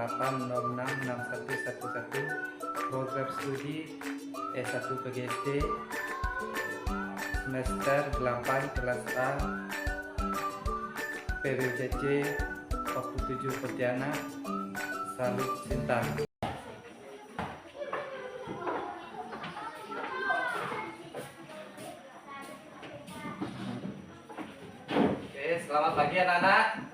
08066111 program studi S1 PGSD semester 8 kelas A PWJJ waktu 7 Pontianak. Salut cinta. Oke, selamat pagi anak-anak.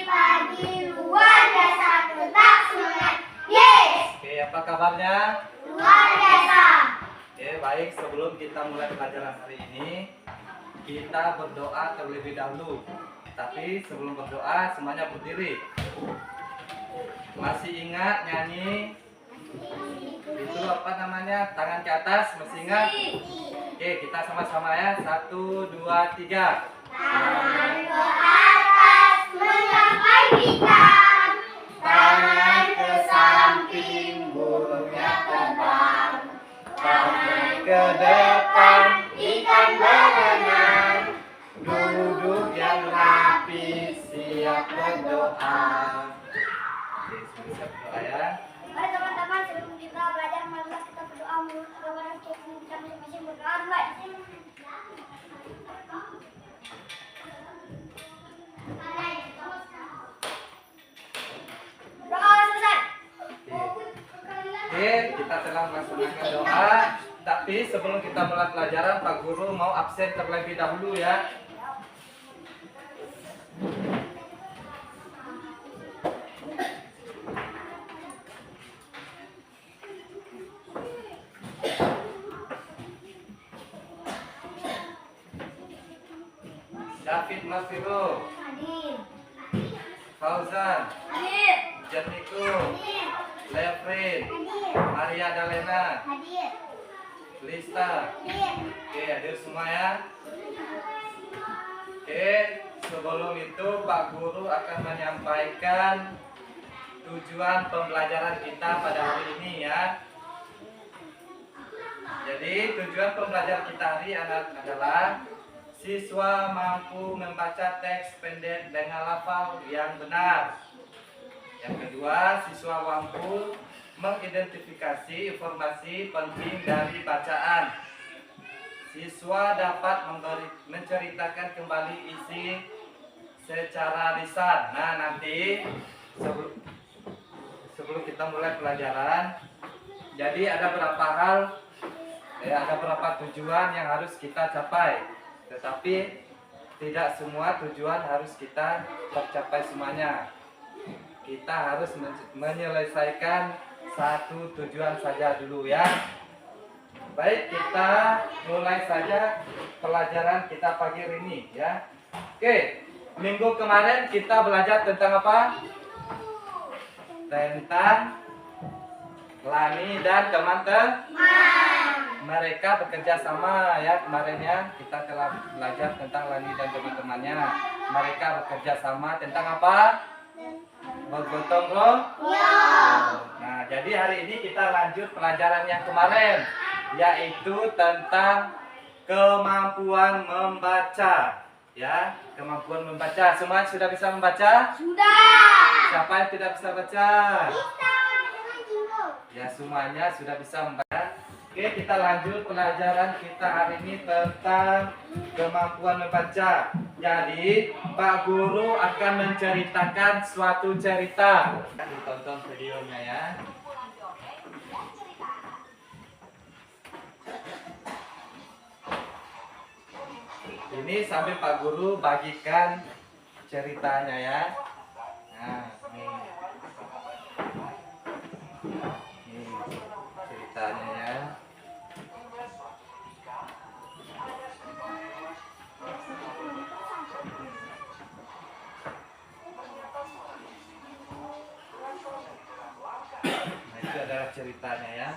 Pagi, luar biasa, tetap semangat. Yes! Oke, apa kabarnya? Luar biasa. Oke, baik, sebelum kita mulai pelajaran hari ini, kita berdoa terlebih dahulu. Tapi sebelum berdoa, semuanya berdiri. Masih ingat nyanyi? Itu apa namanya? Tangan ke atas, masih ingat? Oke, kita sama-sama ya. 1, 2, 3. Tangan ke atas mencapai bintang, tangan ke samping burungnya terbang, Tangan ke depan, ikan berenang. Duduk yang rapi, siap berdoa. Oke, sudah siap berdoa ya. Mari teman-teman, sebelum kita belajar, marilah kita berdoa menurut kawan kita masing-masing berdoa mulai. Doa selesai. Oke, kita telah melaksanakan doa. Tapi sebelum kita mulai pelajaran, Pak Guru mau absen terlebih dahulu ya. David Masiro, Hadir. Fauzan, Hadir. Jerniko, Hadir. Lefrin, Hadir. Maria Dalena, Hadir. Lista. Hadir. Oke, hadir semua ya. Oke, sebelum itu Pak Guru akan menyampaikan tujuan pembelajaran kita pada hari ini ya. Jadi tujuan pembelajaran kita hari ini adalah siswa mampu membaca teks pendek dengan lafal yang benar. Yang kedua, siswa mampu mengidentifikasi informasi penting dari bacaan. Siswa dapat menceritakan kembali isi secara lisan. Nah, nanti sebelum kita mulai pelajaran, jadi ada beberapa tujuan yang harus kita capai. Tetapi tidak semua tujuan harus kita tercapai semuanya. Kita harus menyelesaikan satu tujuan saja dulu ya. Baik, kita mulai saja pelajaran kita pagi hari ini ya. Oke, minggu kemarin kita belajar tentang apa? Tentang Lani dan teman-teman. Mereka bekerja sama ya, kemarinnya kita telah belajar tentang Lani dan teman-temannya. Mereka bekerja sama tentang apa? Bergotong royong. Nah, jadi hari ini kita lanjut pelajaran yang kemarin, yaitu tentang kemampuan membaca. Ya, kemampuan membaca. Semua sudah bisa membaca? Sudah. Siapa yang tidak bisa baca? Kita. Ya, semuanya sudah bisa membaca. Oke, kita lanjut pelajaran kita hari ini tentang kemampuan membaca. Jadi, Pak Guru akan menceritakan suatu cerita. Ditonton videonya ya. Ini sambil Pak Guru bagikan ceritanya ya. Nah, nih ceritanya ya. Nah, itu adalah ceritanya ya.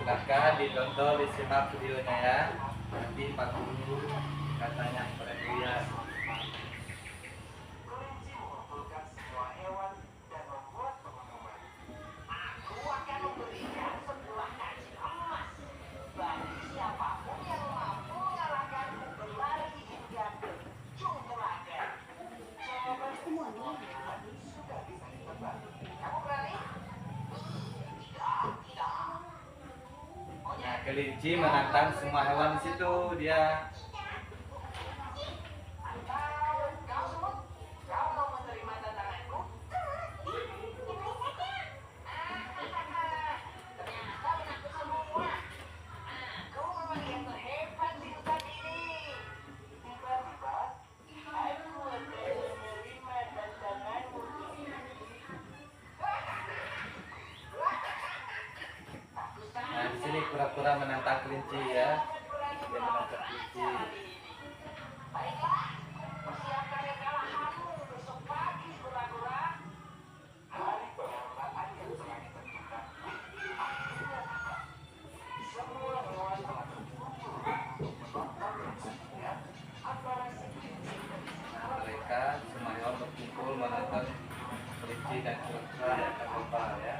silakan ditonton, disimak videonya ya. Nanti Pak Guru katanya kepada kalian. Nah, kelinci menantang semua hewan di situ dia. Nah, di sini pura-pura menantang kelinci ya. Dia menantang kelinci. Nah, mereka semua hewan berkumpul menonton kelinci dan kura-kura yang akan lomba ya.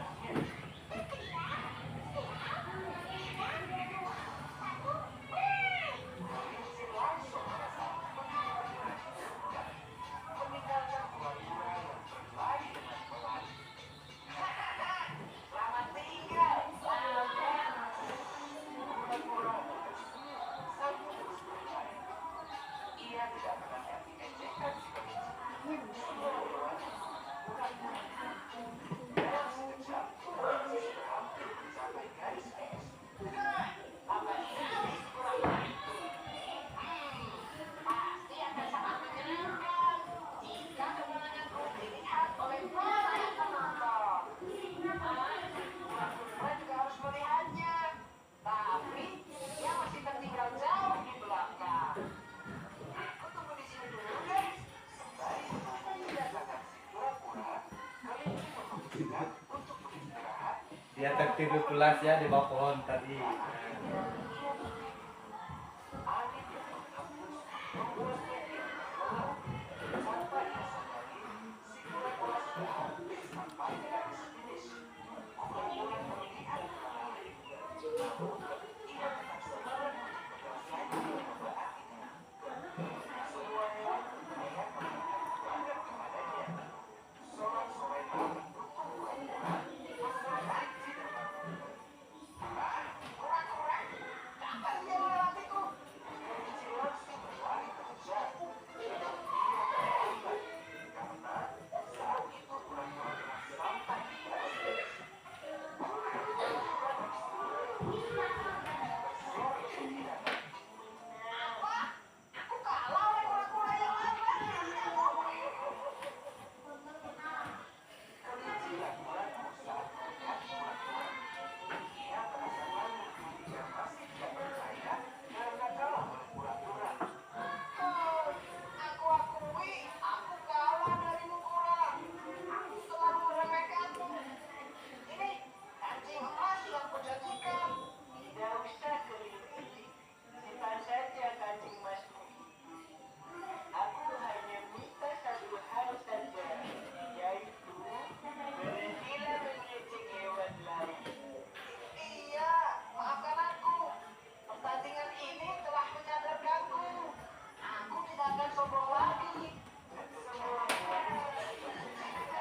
Dia tertidur pulas ya di bawah pohon tadi.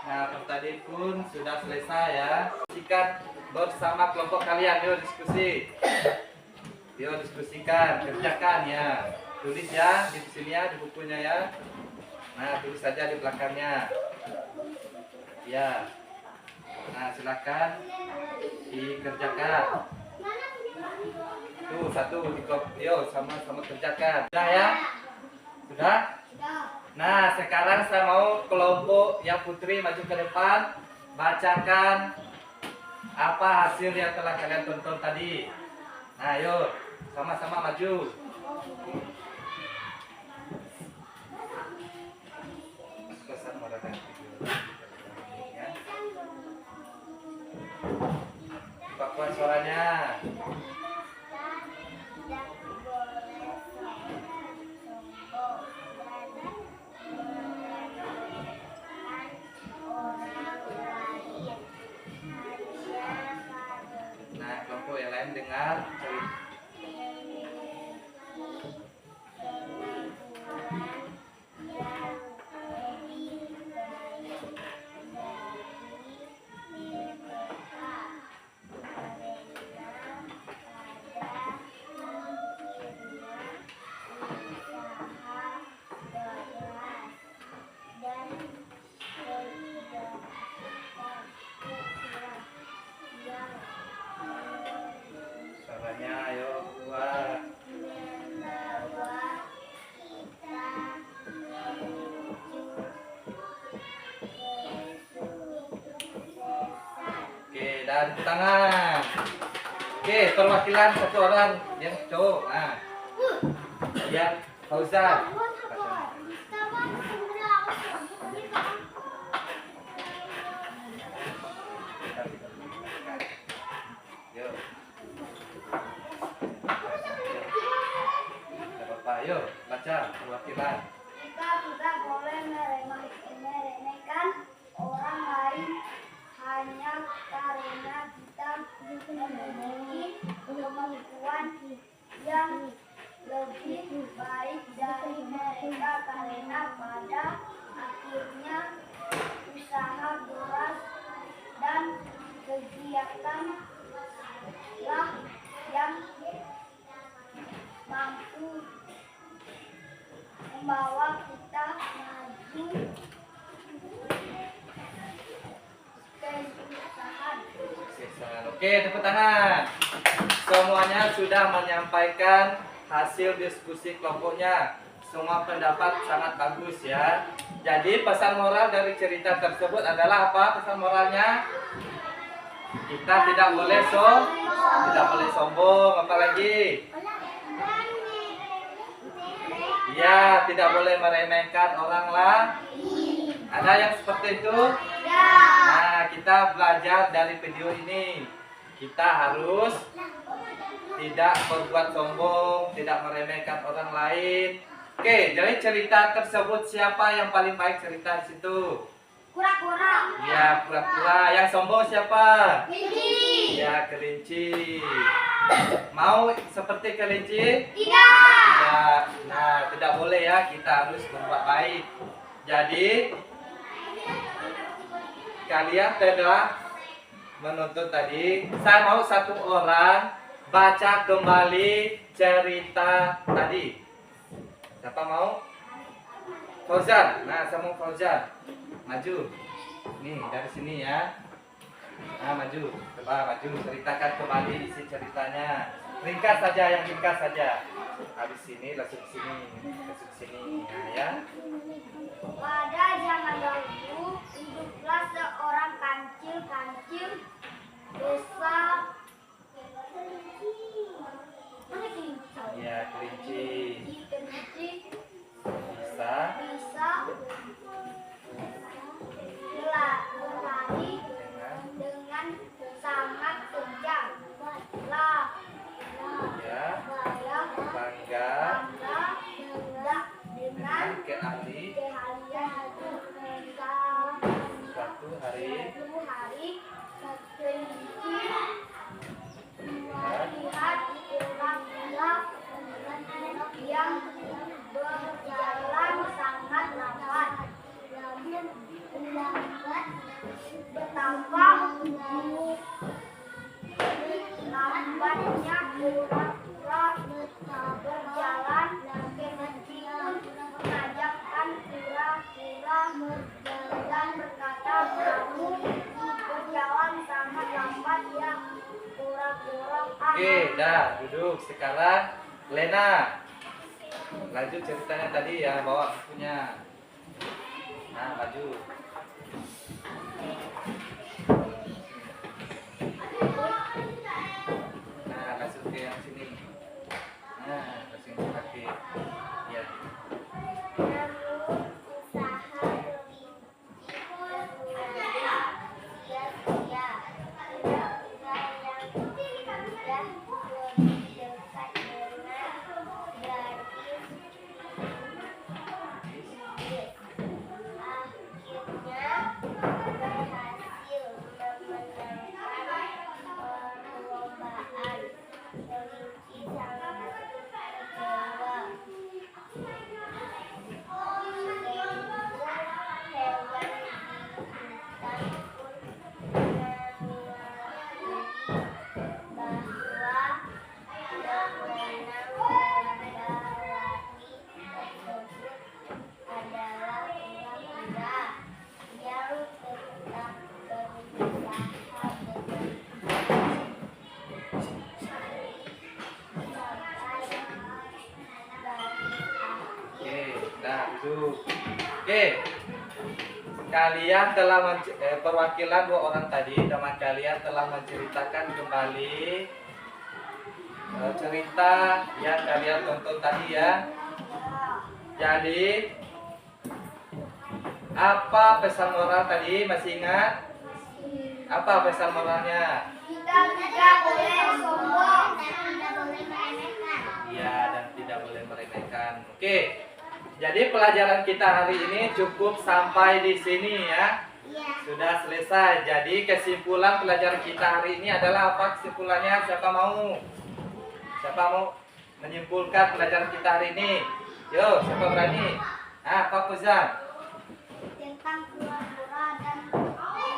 Nah, pertandingan pun sudah selesai ya. Sikat bersama kelompok kalian, yuk diskusi. Yuk diskusikan, kerjakan ya. Tulis ya di sini ya, di bukunya ya. Nah, tulis saja di belakangnya. Ya. Nah, silakan dikerjakan. Tuh, satu yuk sama-sama kerjakan. Sudah ya? Sudah? Nah, sekarang saya mau kelompok yang putri maju ke depan, bacakan apa hasil yang telah kalian tonton tadi. Nah, yuk, sama-sama maju. Pesan modern video. Ya. Pak Kuas suaranya. Tidak boleh sombong dan meremehkan orang lain. Hanya pada Nah, kelompok yang lain dengar cerita. Suaranya ayo buat. Oke, dan tepuk tangan. Oke, perwakilan satu orang yang cowok. Nah, ya Fauzan. Yuk. Tidak apa-apa, yuk baca perwakilan. Kita tidak boleh meremehkan orang lain hanya karena kita memiliki kemampuan yang lebih baik dari mereka, karena pada akhirnya usaha keras dan kegiatan lah yang mampu membawa kita maju kesuksesan. Kesuksesan. Oke, tepuk tangan. Semuanya sudah menyampaikan hasil diskusi kelompoknya. Semua pendapat sangat bagus ya. Jadi pesan moral dari cerita tersebut adalah apa? Pesan moralnya? Kita tidak boleh sombong, apalagi? Iya, tidak boleh meremehkan orang lain. Ada yang seperti itu? Nah, kita belajar dari video ini. Kita harus tidak berbuat sombong, tidak meremehkan orang lain. Oke, jadi cerita tersebut siapa yang paling baik cerita di situ? Kura-kura. Ya, pura-pura. Yang sombong siapa? Kelinci. Ya, kelinci. Mau seperti kelinci? Tidak. Tidak. Nah, tidak boleh ya. Kita harus berbuat baik. Jadi, kalian telah menuntut tadi. Saya mau satu orang baca kembali cerita tadi. Siapa mau? Fauzan. Nah, saya mau Fauzan. Maju. Nih, dari sini ya. Nah, maju. Coba maju, ceritakan kembali isi ceritanya. Ringkas saja, yang ringkas saja. Habis sini langsung ke sini, langsung ke sini. Nah, ya. Pada zaman dahulu hiduplah seorang kancil desa. Mana kelinci? Ya, kelinci. Kelinci Bisa bisa berlari dengan sangat kencang. Lah, ya saya bangga bangga dengan keahli keahlian suatu hari suatu hari kelinci melihat kura-kura yang berjalan sangat lambat. Betapa lambatnya kura-kura berjalan, kelinci pun mengajakkan kura-kura dan berkata, "Kamu berjalan sangat lambat ya, kura-kura." Oke, dah duduk. Sekarang Lena lanjut ceritanya tadi ya, bawa bukunya. Nah, maju. Nah, langsung ke yang sini. Nah, langsung pakai. Ya. Namun usaha kelinci sia-sia. Yang Duduk. Oke. Kalian telah perwakilan dua orang tadi, teman kalian telah menceritakan kembali cerita yang kalian tonton tadi ya. Jadi apa pesan moral tadi, masih ingat? Apa pesan moralnya? Kita tidak boleh sombong dan tidak boleh meremehkan. Iya, dan tidak boleh meremehkan. Oke. Jadi pelajaran kita hari ini cukup sampai di sini ya. Iya. Sudah selesai. Jadi kesimpulan pelajaran kita hari ini adalah apa kesimpulannya? Siapa mau? Siapa mau menyimpulkan pelajaran kita hari ini? Yo, siapa berani? Ah, Pak Fuzan. Tentang pura-pura dan kelinci.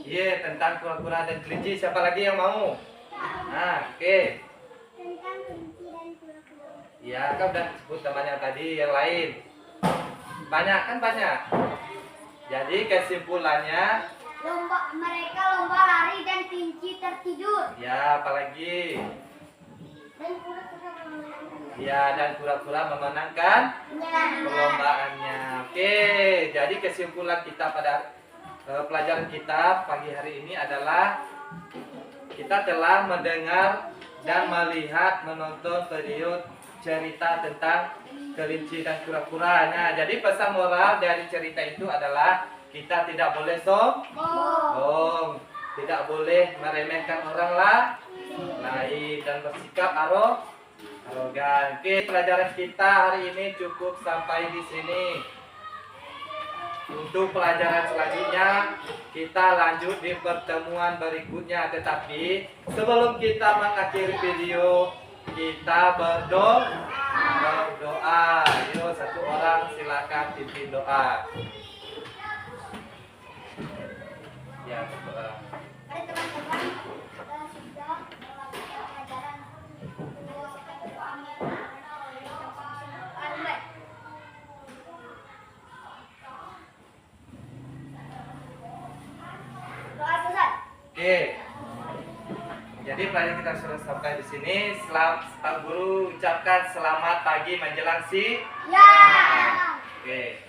Iya, tentang kura-kura dan kelinci. Siapa lagi yang mau? Nah, oke. Tentang kelinci dan pura-pura. Ya, kan udah sebut namanya tadi, yang lain. Banyak kan banyak. Jadi kesimpulannya, Mereka lomba lari dan kelinci tertidur. ya apalagi? Dan pura-pura memenangkan. Ya, dan kura-kura memenangkan perlombaannya. Oke, jadi kesimpulan kita pada pelajaran kita pagi hari ini adalah kita telah mendengar dan melihat menonton video cerita tentang kelinci dan kura-kura. Nah, jadi pesan moral dari cerita itu adalah kita tidak boleh sombong, tidak boleh meremehkan orang lain dan bersikap arogan. Oke, pelajaran kita hari ini cukup sampai di sini. Untuk pelajaran selanjutnya kita lanjut di pertemuan berikutnya. Tetapi sebelum kita mengakhiri video, kita berdoa. Yuk, satu orang silakan pimpin doa. Ya, berdoa. Mari teman-teman, kita sudah melakukan pelajaran menyelesaikan doa doa selesai. Oke. Jadi pelajaran kita sudah sampai di sini. Pak Guru ucapkan selamat pagi menjelang siang. Ya. Oke.